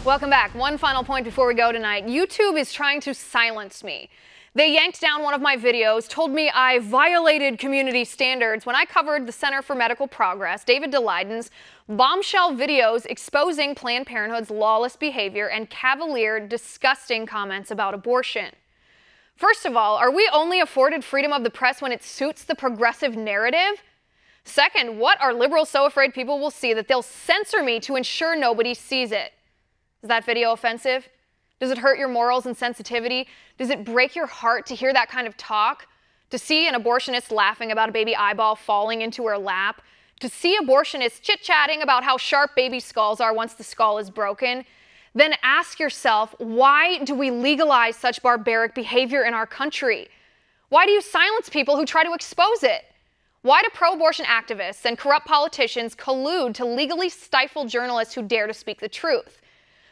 Welcome back. One final point before we go tonight. YouTube is trying to silence me. They yanked down one of my videos, told me I violated community standards when I covered the Center for Medical Progress, David Daleidon's bombshell videos exposing Planned Parenthood's lawless behavior and cavalier, disgusting comments about abortion. First of all, are we only afforded freedom of the press when it suits the progressive narrative? Second, what are liberals so afraid people will see that they'll censor me to ensure nobody sees it? Is that video offensive? Does it hurt your morals and sensitivity? Does it break your heart to hear that kind of talk? To see an abortionist laughing about a baby eyeball falling into her lap? To see abortionists chit-chatting about how sharp baby skulls are once the skull is broken? Then ask yourself, why do we legalize such barbaric behavior in our country? Why do you silence people who try to expose it? Why do pro-abortion activists and corrupt politicians collude to legally stifle journalists who dare to speak the truth?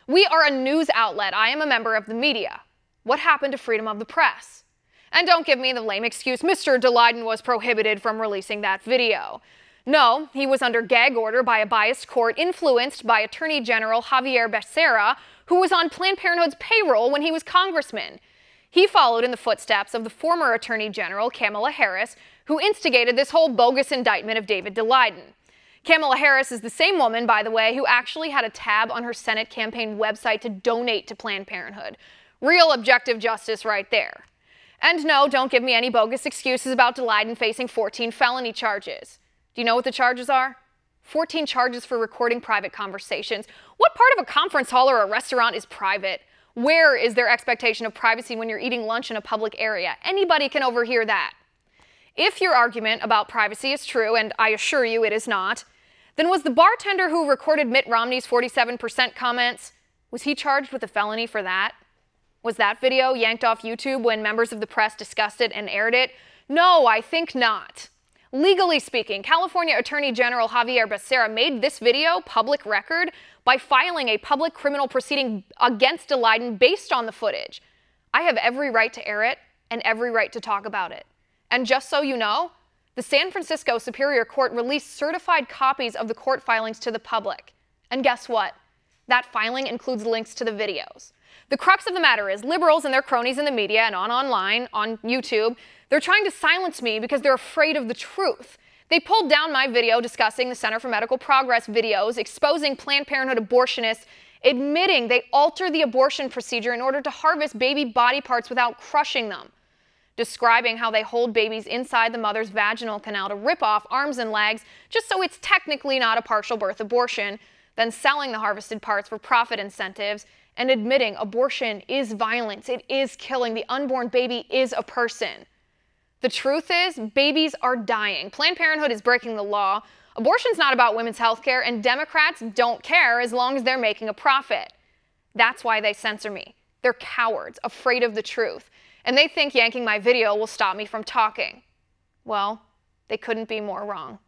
We are a news outlet. I am a member of the media. What happened to freedom of the press? And don't give me the lame excuse, Mr. Daleidon was prohibited from releasing that video. No, he was under gag order by a biased court influenced by Attorney General Javier Becerra, who was on Planned Parenthood's payroll when he was congressman. He followed in the footsteps of the former Attorney General, Kamala Harris, who instigated this whole bogus indictment of David Daleidon. Kamala Harris is the same woman, by the way, who actually had a tab on her Senate campaign website to donate to Planned Parenthood. Real objective justice right there. And no, don't give me any bogus excuses about Daleidon facing 14 felony charges. Do you know what the charges are? 14 charges for recording private conversations. What part of a conference hall or a restaurant is private? Where is their expectation of privacy when you're eating lunch in a public area? Anybody can overhear that. If your argument about privacy is true, and I assure you it is not, then was the bartender who recorded Mitt Romney's 47% comments, was he charged with a felony for that? Was that video yanked off YouTube when members of the press discussed it and aired it? No, I think not. Legally speaking, California Attorney General Javier Becerra made this video public record by filing a public criminal proceeding against Daleidon based on the footage. I have every right to air it and every right to talk about it. And just so you know, the San Francisco Superior Court released certified copies of the court filings to the public. And guess what? That filing includes links to the videos. The crux of the matter is liberals and their cronies in the media and online, on YouTube, they're trying to silence me because they're afraid of the truth. They pulled down my video discussing the Center for Medical Progress videos, exposing Planned Parenthood abortionists, admitting they alter the abortion procedure in order to harvest baby body parts without crushing them, describing how they hold babies inside the mother's vaginal canal to rip off arms and legs just so it's technically not a partial birth abortion, then selling the harvested parts for profit incentives, and admitting abortion is violence, it is killing, the unborn baby is a person. The truth is, babies are dying. Planned Parenthood is breaking the law. Abortion's not about women's health care, and Democrats don't care as long as they're making a profit. That's why they censor me. They're cowards, afraid of the truth. And they think yanking my video will stop me from talking. Well, they couldn't be more wrong.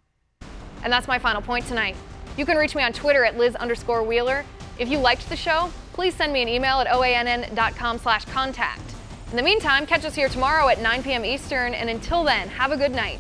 And that's my final point tonight. You can reach me on Twitter at Liz_Wheeler. If you liked the show, please send me an email at oann.com/contact. In the meantime, catch us here tomorrow at 9 p.m. Eastern, and until then, have a good night.